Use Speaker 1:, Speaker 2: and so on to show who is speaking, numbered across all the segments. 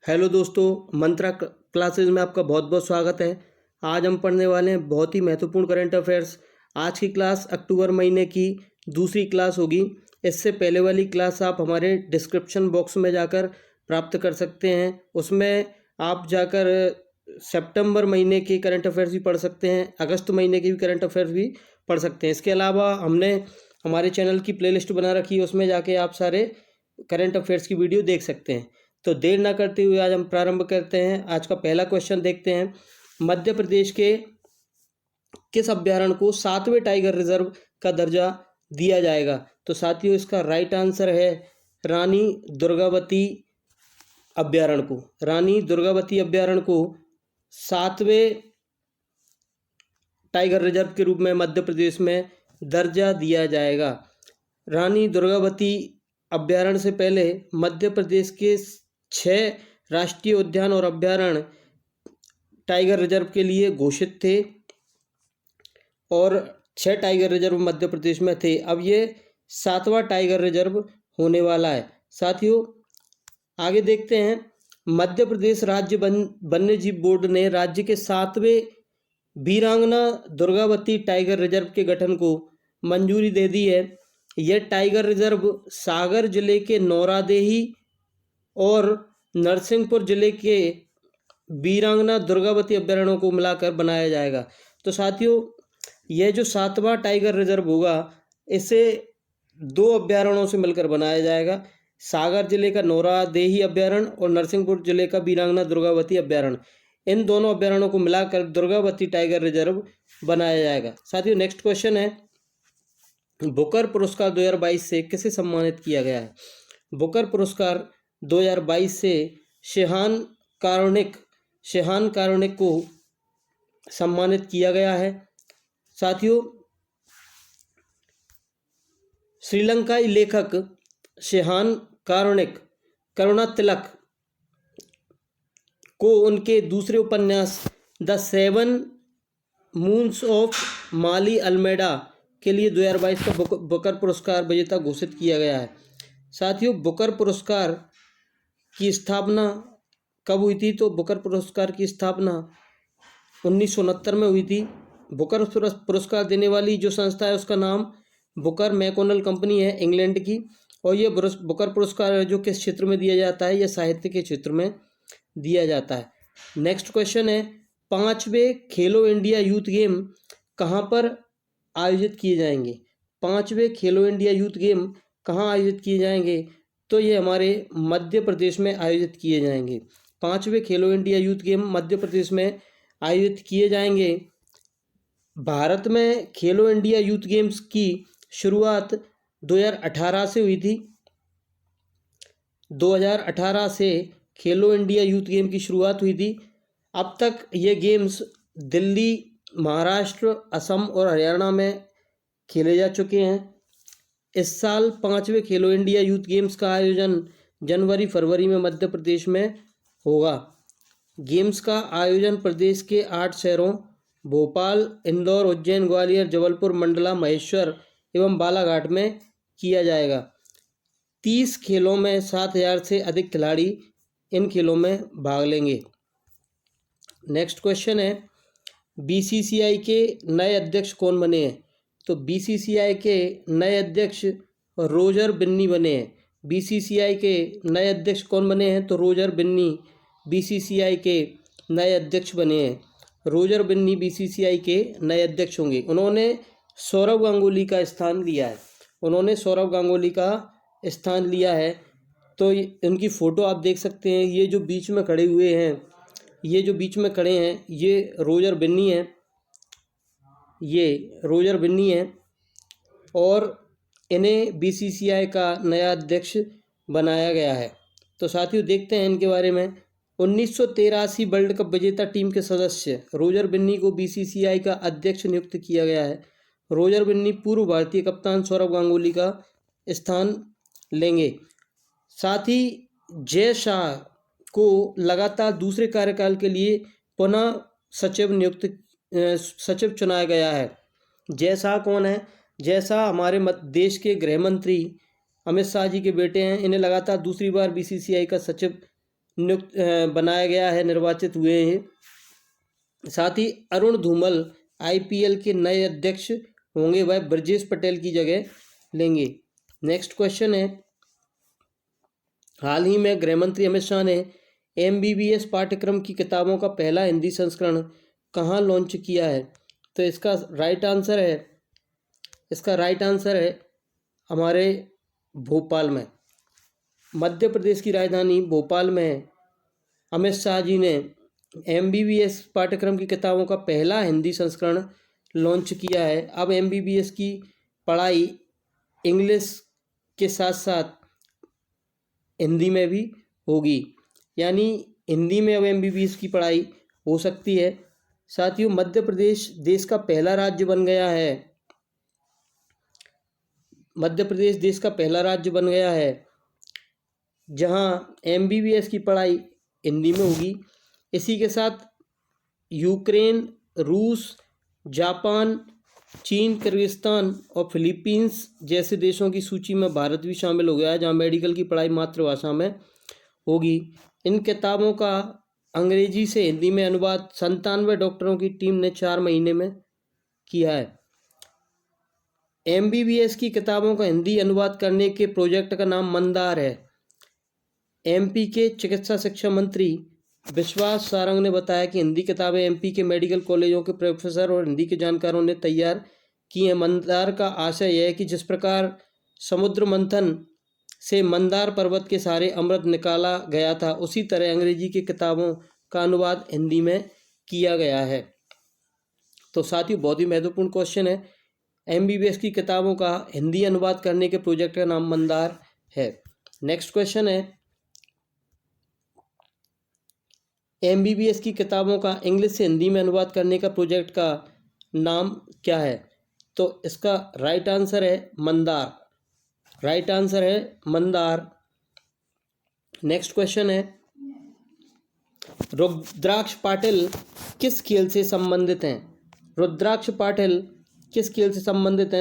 Speaker 1: Hello दोस्तों, मंत्रा classes में आपका बहुत बहुत स्वागत है। आज हम पढ़ने वाले हैं बहुत ही महत्वपूर्ण करंट अफेयर्स। आज की क्लास अक्टूबर महीने की दूसरी क्लास होगी। इससे पहले वाली क्लास आप हमारे डिस्क्रिप्शन बॉक्स में जाकर प्राप्त कर सकते हैं। उसमें आप जाकर सितंबर महीने के करंट अफेयर्स भी पढ़ सकते हैं, अगस्त महीने के भी करंट अफेयर्स भी पढ़ सकते हैं। इसके अलावा हमने हमारे चैनल की प्लेलिस्ट बना रखी है, उसमें जाके आप सारे करंट अफेयर्स की वीडियो देख सकते हैं। तो देर ना करते हुए आज हम प्रारंभ करते हैं। आज का पहला क्वेश्चन देखते हैं। मध्य प्रदेश के किस अभ्यारण्य को 7वें टाइगर रिजर्व का दर्जा दिया जाएगा? तो साथियों, इसका राइट आंसर है रानी दुर्गावती अभ्यारण्य को। रानी दुर्गावती अभ्यारण्य को 7वें टाइगर रिजर्व के रूप में मध्य प्रदेश में दर्जा दिया जाएगा। रानी दुर्गावती अभ्यारण्य से पहले मध्य प्रदेश के 6 राष्ट्रीय उद्यान और अभ्यारण्य टाइगर रिजर्व के लिए घोषित थे और 6 टाइगर रिजर्व मध्य प्रदेश में थे। अब ये 7वां टाइगर रिजर्व होने वाला है। साथियों, आगे देखते हैं। मध्य प्रदेश राज्य वन्य जीव बोर्ड ने राज्य के 7वें वीरांगना दुर्गावती टाइगर रिजर्व के गठन को मंजूरी दे दी है। यह टाइगर रिजर्व सागर जिले के नौरादेही और नरसिंहपुर जिले के वीरांगना दुर्गावती अभ्यारण्यों को मिलाकर बनाया जाएगा। तो साथियों, यह जो 7वां टाइगर रिजर्व होगा, इसे 2 अभ्यारण्यों से मिलकर बनाया जाएगा। सागर जिले का नौरादेही अभ्यारण्य और नरसिंहपुर जिले का वीरांगना दुर्गावती अभ्यारण्य, इन दोनों अभ्यारण्यों को मिलाकर दुर्गावती टाइगर रिजर्व बनाया जाएगा। साथियों, नेक्स्ट क्वेश्चन है, बुकर पुरस्कार 2022 से किसे सम्मानित किया गया है? बुकर पुरस्कार 2022 से शेहान कारुणिक को सम्मानित किया गया है। साथियों, श्रीलंकाई लेखक शेहान करुणा तिलक को उनके दूसरे उपन्यास the 7 moons of Maali Almeida के लिए 2022 का बुकर पुरस्कार विजेता घोषित किया गया है। साथियों, बुकर पुरस्कार की स्थापना कब हुई थी? तो बुकर पुरस्कार की स्थापना 1969 में हुई थी। बुकर पुरस्कार देने वाली जो संस्था है उसका नाम बुकर मैकोनल कंपनी है, इंग्लैंड की। और ये बुकर पुरस्कार जो किस क्षेत्र में दिया जाता है? यह साहित्य के क्षेत्र में दिया जाता है। नेक्स्ट क्वेश्चन है, 5वें खेलो इंडिया यूथ गेम कहाँ पर आयोजित किए जाएंगे? 5वें खेलो इंडिया यूथ गेम कहाँ आयोजित किए जाएंगे? तो ये हमारे मध्य प्रदेश में आयोजित किए जाएंगे। 5वें खेलो India youth game Madhya Pradesh में आयोजित किए जाएंगे। भारत में खेलो इंडिया यूथ गेम्स की शुरुआत 2018 से हुई थी। 2018 से खेलो इंडिया यूथ गेम की शुरुआत हुई थी। अब तक ये गेम्स दिल्ली, महाराष्ट्र, असम और हरियाणा में खेले जा चुके हैं। इस साल 5वें खेलो इंडिया यूथ गेम्स का आयोजन जनवरी-फरवरी में मध्य प्रदेश में होगा। गेम्स का आयोजन प्रदेश के 8 शहरों भोपाल, इंदौर, उज्जैन, ग्वालियर, जबलपुर, मंडला, महेश्वर एवं बालाघाट में किया जाएगा। 30 खेलों में 7,000 से अधिक खिलाड़ी इन खेलों में भाग लेंगे। नेक्स्ट क्वेश्चन है, बीसीसीआई के नए अध्यक्ष कौन बने हैं? तो बीसीसीआई के नए अध्यक्ष रोजर बिन्नी बने हैं। बीसीसीआई के नए अध्यक्ष कौन बने हैं? तो रोजर बिन्नी बीसीसीआई के नए अध्यक्ष बने हैं। रोजर बिन्नी बीसीसीआई के नए अध्यक्ष होंगे। उन्होंने सौरव गांगुली का स्थान लिया है। तो इनकी फ़ोटो आप देख सकते हैं। ये जो बीच में खड़े हैं, ये रोजर बिन्नी हैं और इन्हें बीसीसीआई का नया अध्यक्ष बनाया गया है। तो साथियों, देखते हैं इनके बारे में। 1983 वर्ल्ड कप विजेता टीम के सदस्य रोजर बिन्नी को बीसीसीआई का अध्यक्ष नियुक्त किया गया है। रोजर बिन्नी पूर्व भारतीय कप्तान सौरव गांगुली का स्थान लेंगे। साथ ही जय शाह को लगातार दूसरे कार्यकाल के लिए पुनः सचिव चुनाया गया है। जय शाह कौन है? जय शाह हमारे देश के गृह मंत्री अमित शाह जी के बेटे हैं। इन्हें लगातार दूसरी बार बीसीसीआई का सचिव बनाया गया है, निर्वाचित हुए हैं। साथ ही अरुण धूमल IPL के नए अध्यक्ष होंगे, वह ब्रजेश पटेल की जगह लेंगे। नेक्स्ट क्वेश्चन है, हाल ही में गृह मंत्री अमित शाह ने MBBS पाठ्यक्रम की किताबों का पहला हिंदी संस्करण कहाँ लॉन्च किया है? तो इसका राइट आंसर है हमारे भोपाल में, मध्य प्रदेश की राजधानी भोपाल में अमित शाह जी ने MBBS पाठ्यक्रम की किताबों का पहला हिंदी संस्करण लॉन्च किया है। अब MBBS की पढ़ाई इंग्लिश के साथ साथ हिंदी में भी होगी, यानी हिंदी में अब MBBS की पढ़ाई हो सकती है। साथियों, मध्य प्रदेश देश का पहला राज्य बन गया है, मध्य प्रदेश देश का पहला राज्य बन गया है जहां MBBS की पढ़ाई हिंदी में होगी। इसी के साथ यूक्रेन, रूस, जापान, चीन, किर्गिस्तान और फिलीपींस जैसे देशों की सूची में भारत भी शामिल हो गया है, जहां मेडिकल की पढ़ाई मातृभाषा में होगी। इन किताबों का अंग्रेजी से हिंदी में अनुवाद 97 डॉक्टरों की टीम ने 4 महीने में किया है। MBBS की किताबों का हिंदी अनुवाद करने के प्रोजेक्ट का नाम मंदार है। MP के चिकित्सा शिक्षा मंत्री विश्वास सारंग ने बताया कि हिंदी किताबें MP के मेडिकल कॉलेजों के प्रोफेसर और हिंदी के जानकारों ने तैयार की हैं। मंदार का आशय यह है कि जिस प्रकार समुद्र मंथन से मंदार पर्वत के सहारे अमृत निकाला गया था, उसी तरह अंग्रेजी की किताबों का अनुवाद हिंदी में किया गया है। तो साथियों, बहुत ही महत्वपूर्ण क्वेश्चन है। MBBS की किताबों का हिंदी अनुवाद करने के प्रोजेक्ट का नाम मंदार है। नेक्स्ट क्वेश्चन है, MBBS की किताबों का इंग्लिश से हिंदी में अनुवाद करने का प्रोजेक्ट का नाम क्या है? तो इसका राइट आंसर है मंदार। नेक्स्ट क्वेश्चन है, रुद्राक्ष पाटिल किस खेल से संबंधित हैं?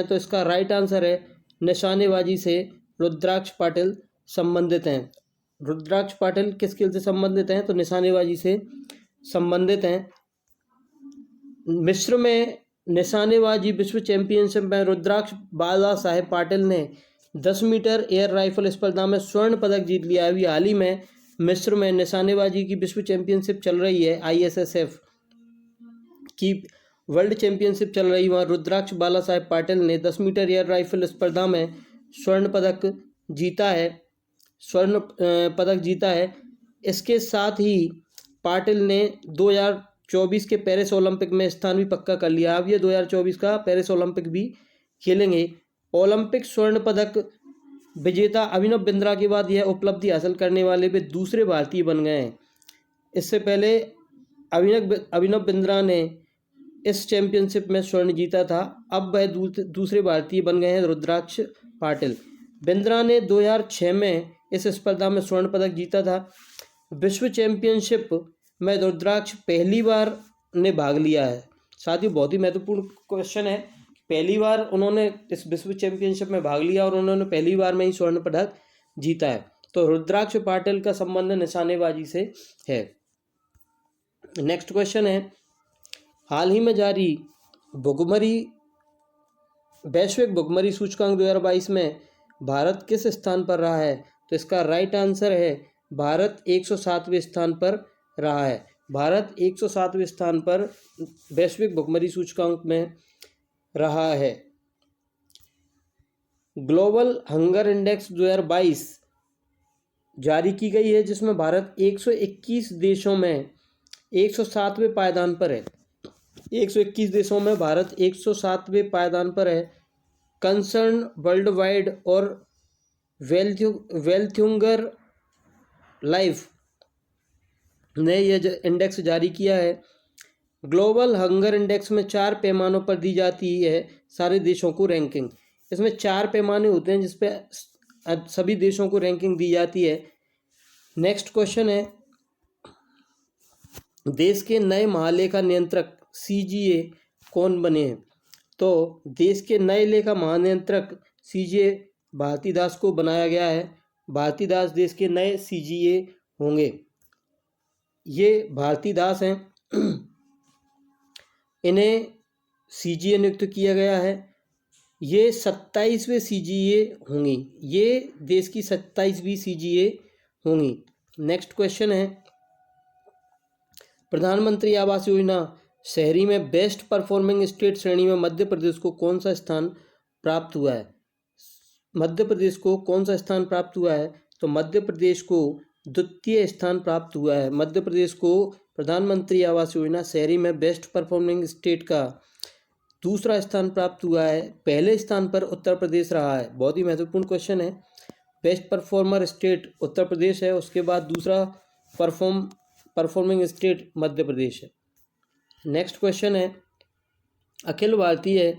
Speaker 1: तो इसका राइट आंसर है निशानेबाजी से रुद्राक्ष पाटिल संबंधित हैं। रुद्राक्ष पाटिल किस खेल से संबंधित हैं? तो निशानेबाजी से संबंधित हैं। मिस्र में निशानेबाजी विश्व चैंपियनशिप में रुद्राक्ष बाला साहेब पाटिल ने 10 मीटर एयर राइफल स्पर्धा में स्वर्ण पदक जीत लिया। अभी हाल ही में मिस्र में निशानेबाजी की विश्व चैंपियनशिप चल रही है, ISSF की वर्ल्ड चैंपियनशिप चल रही है। वहाँ रुद्राक्ष बाला साहेब पाटिल ने 10 मीटर एयर राइफल स्पर्धा में स्वर्ण पदक जीता है। इसके साथ ही पाटिल ने 2024 के पेरिस ओलंपिक में स्थान भी पक्का कर लिया। अब ये 2024 का पेरिस ओलंपिक भी खेलेंगे। ओलंपिक स्वर्ण पदक विजेता अभिनव बिंद्रा के बाद यह उपलब्धि हासिल करने वाले वे दूसरे भारतीय बन गए हैं। इससे पहले अभिनव बिंद्रा ने इस चैंपियनशिप में स्वर्ण जीता था। अब वह दूसरे भारतीय बन गए हैं, रुद्राक्ष पाटिल। बिंद्रा ने 2006 में इस स्पर्धा में स्वर्ण पदक जीता था। विश्व चैंपियनशिप में रुद्राक्ष पहली बार ने भाग लिया है। साथ ही बहुत ही महत्वपूर्ण क्वेश्चन है, पहली बार उन्होंने इस विश्व चैंपियनशिप में भाग लिया और उन्होंने पहली बार में ही स्वर्ण पदक जीता है। तो रुद्राक्ष पाटिल का संबंध निशानेबाजी से है। नेक्स्ट क्वेश्चन है, हाल ही में जारी वैश्विक भुखमरी सूचकांक 2022 में भारत किस स्थान पर रहा है? तो इसका राइट आंसर है भारत 107वें स्थान पर रहा है। भारत 107वें स्थान पर वैश्विक भुखमरी सूचकांक में रहा है। ग्लोबल हंगर इंडेक्स 2022 जारी की गई है, जिसमें भारत 121 देशों में 107वें पायदान पर है। 121 देशों में भारत 107वें पायदान पर है। कंसर्न वर्ल्ड वाइड और वेल्थ्यूंगर लाइफ ने यह इंडेक्स जारी किया है। ग्लोबल हंगर इंडेक्स में 4 पैमानों पर दी जाती है सारे देशों को रैंकिंग। इसमें 4 पैमाने होते हैं जिसपे सभी देशों को रैंकिंग दी जाती है। नेक्स्ट क्वेश्चन है, देश के नए महालेखा नियंत्रक CGA कौन बने हैं? तो देश के नए लेखा महानियंत्रक CGA भारतीदास को बनाया गया है। भारतीदास देश के नए CGA होंगे। ये भारती दास हैं, इन्हें सीजीए नियुक्त किया गया है। ये 27वें सीजीए होंगी, ये देश की 27वीं सीजीए होंगी। नेक्स्ट क्वेश्चन है, प्रधानमंत्री आवास योजना शहरी में बेस्ट परफॉर्मिंग स्टेट श्रेणी में मध्य प्रदेश को कौन सा स्थान प्राप्त हुआ है? मध्य प्रदेश को कौन सा स्थान प्राप्त हुआ है? तो मध्य प्रदेश को द्वितीय स्थान प्राप्त हुआ है। मध्य प्रदेश को प्रधानमंत्री आवास योजना शहरी में बेस्ट परफॉर्मिंग स्टेट का दूसरा स्थान प्राप्त हुआ है। पहले स्थान पर उत्तर प्रदेश रहा है। बहुत ही महत्वपूर्ण क्वेश्चन है। Best performer state Uttar Pradesh है, उसके बाद दूसरा परफॉर्मिंग स्टेट मध्य प्रदेश है। नेक्स्ट क्वेश्चन है, अखिल भारतीय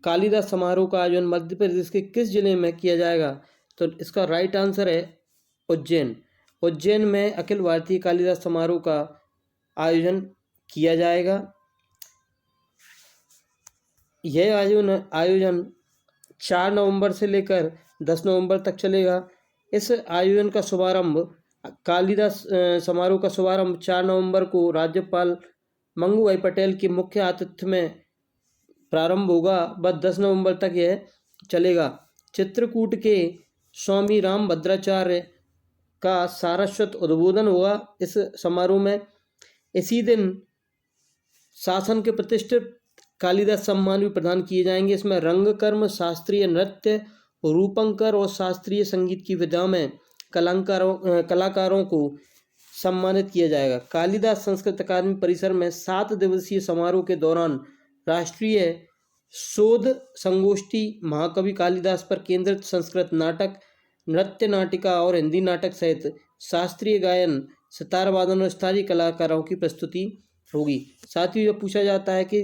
Speaker 1: कालिदास समारोह का आयोजन मध्य प्रदेश के किस जिले में किया जाएगा? तो इसका राइट आंसर है उज्जैन। उज्जैन में अखिल भारतीय कालिदास समारोह का आयोजन किया जाएगा। यह आयोजन 4 नवंबर से लेकर 10 नवंबर तक चलेगा। इस आयोजन का शुभारंभ, कालिदास समारोह का शुभारंभ 4 नवंबर को राज्यपाल मंगू भाई पटेल के मुख्य आतिथ्य में प्रारंभ होगा, बस 10 नवंबर तक यह चलेगा। चित्रकूट के स्वामी रामभद्राचार्य का सारस्वत उद्बोधन होगा इस समारोह में। इसी दिन शासन के प्रतिष्ठित कालिदास सम्मान भी प्रदान किए जाएंगे। इसमें रंगकर्म, शास्त्रीय नृत्य, रूपंकर और शास्त्रीय संगीत की विधा में कलाकारों को सम्मानित किया जाएगा। कालिदास संस्कृत अकादमी परिसर में 7 दिवसीय समारोह के दौरान राष्ट्रीय शोध संगोष्ठी, महाकवि कालिदास पर केंद्रित संस्कृत नाटक, नृत्य नाटिका और हिंदी नाटक सहित शास्त्रीय गायन, सितार वादन और स्थानीय कलाकारों की प्रस्तुति होगी। साथ ही यह पूछा जाता है कि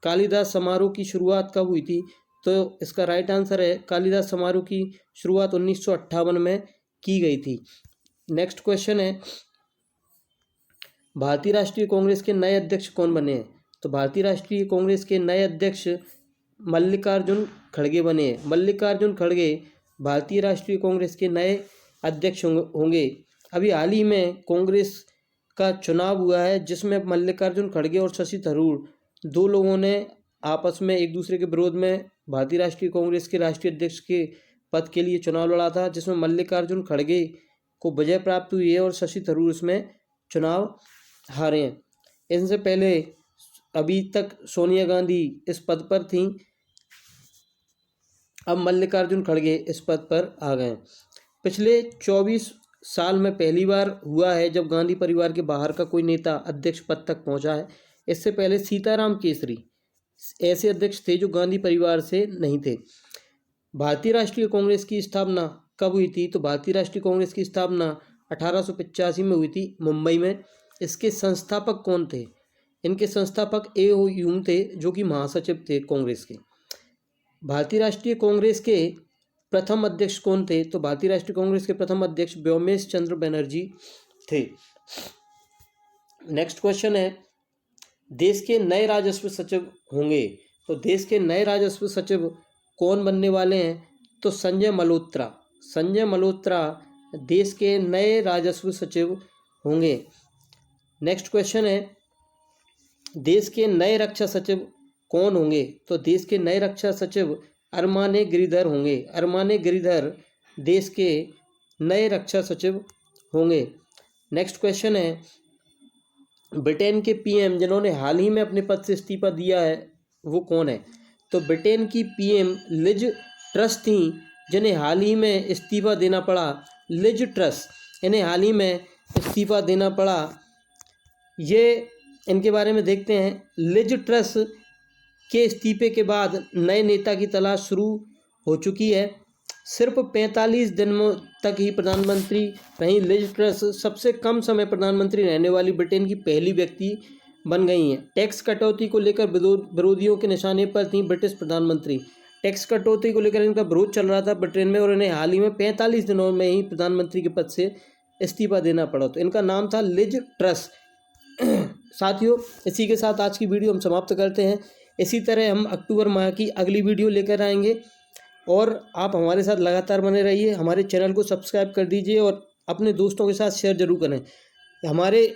Speaker 1: कालिदास समारोह की शुरुआत कब हुई थी? तो इसका राइट आंसर है, कालिदास समारोह की शुरुआत 1958 में की गई थी। नेक्स्ट क्वेश्चन है, भारतीय राष्ट्रीय कांग्रेस के नए अध्यक्ष कौन बने हैं? तो भारतीय राष्ट्रीय कांग्रेस के नए अध्यक्ष मल्लिकार्जुन खड़गे बने हैं। मल्लिकार्जुन खड़गे भारतीय राष्ट्रीय कांग्रेस के नए अध्यक्ष होंगे। अभी हाल ही में कांग्रेस का चुनाव हुआ है, जिसमें मल्लिकार्जुन खड़गे और शशि थरूर, दो लोगों ने आपस में एक दूसरे के विरोध में भारतीय राष्ट्रीय कांग्रेस के राष्ट्रीय अध्यक्ष के पद के लिए चुनाव लड़ा था, जिसमें मल्लिकार्जुन खड़गे को विजय प्राप्त हुई है और शशि थरूर इसमें चुनाव हारे हैं। इनसे पहले अभी तक सोनिया गांधी इस पद पर थीं, अब मल्लिकार्जुन खड़गे इस पद पर आ गए। पिछले 24 साल में पहली बार हुआ है जब गांधी परिवार के बाहर का कोई नेता अध्यक्ष पद तक पहुंचा है। इससे पहले सीताराम केसरी ऐसे अध्यक्ष थे जो गांधी परिवार से नहीं थे। भारतीय राष्ट्रीय कांग्रेस की स्थापना कब हुई थी? तो भारतीय राष्ट्रीय कांग्रेस की स्थापना 1885 में हुई थी, मुंबई में। इसके संस्थापक कौन थे? इनके संस्थापक ए.ओ. ह्यूम थे, जो कि महासचिव थे कांग्रेस के। भारतीय राष्ट्रीय कांग्रेस के प्रथम अध्यक्ष कौन थे? तो भारतीय राष्ट्रीय कांग्रेस के प्रथम अध्यक्ष व्योमेश चंद्र बनर्जी थे। नेक्स्ट क्वेश्चन है, देश के नए राजस्व सचिव होंगे। तो देश के नए राजस्व सचिव कौन बनने वाले हैं? तो संजय मल्होत्रा। संजय मल्होत्रा देश के नए राजस्व सचिव होंगे। नेक्स्ट क्वेश्चन है, देश के नए रक्षा सचिव कौन होंगे? तो देश के नए रक्षा सचिव अरमाने गिरिधर होंगे। अरमाने गिरिधर देश के नए रक्षा सचिव होंगे। नेक्स्ट क्वेश्चन है, ब्रिटेन के पीएम जिन्होंने हाल ही में अपने पद से इस्तीफा दिया है वो कौन है? तो ब्रिटेन की पीएम लिज ट्रस थी, जिन्हें हाल ही में इस्तीफा देना पड़ा। लिज ट्रस, इन्हें हाल ही में इस्तीफा देना पड़ा। ये इनके बारे में देखते हैं। लिज ट्रस के इस्तीफे के बाद नए नेता की तलाश शुरू हो चुकी है। सिर्फ 45 दिनों तक ही प्रधानमंत्री रहीं लिज ट्रस सबसे कम समय प्रधानमंत्री रहने वाली ब्रिटेन की पहली व्यक्ति बन गई हैं। टैक्स कटौती को लेकर विरोधियों के निशाने पर थी ब्रिटिश प्रधानमंत्री। टैक्स कटौती को लेकर इनका विरोध चल रहा था ब्रिटेन में, और इन्हें हाल ही में 45 दिनों में ही प्रधानमंत्री के पद से इस्तीफा देना पड़ा। तो इनका नाम था लिज ट्रस। साथियों, इसी के साथ आज की वीडियो हम समाप्त करते हैं। इसी तरह हम अक्टूबर माह की अगली वीडियो लेकर आएंगे, और आप हमारे साथ लगातार बने रहिए। हमारे चैनल को सब्सक्राइब कर दीजिए और अपने दोस्तों के साथ शेयर जरूर करें। हमारे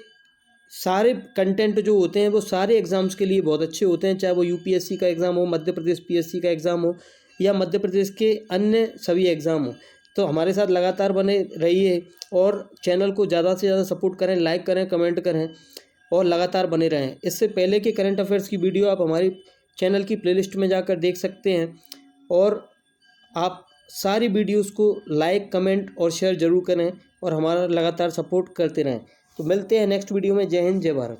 Speaker 1: सारे कंटेंट जो होते हैं वो सारे एग्ज़ाम्स के लिए बहुत अच्छे होते हैं, चाहे वो यूपीएससी का एग्ज़ाम हो, मध्य प्रदेश पीएससी का एग्ज़ाम हो या मध्य प्रदेश के अन्य सभी एग्ज़ाम हो। तो हमारे साथ लगातार बने रहिए और चैनल को ज़्यादा से ज़्यादा सपोर्ट करें, लाइक करें, कमेंट करें और लगातार बने रहें। इससे पहले के करंट अफेयर्स की वीडियो आप हमारी चैनल की प्लेलिस्ट में जाकर देख सकते हैं और आप सारी वीडियोस को लाइक, कमेंट और शेयर ज़रूर करें और हमारा लगातार सपोर्ट करते रहें। तो मिलते हैं नेक्स्ट वीडियो में। जय हिंद, जय भारत।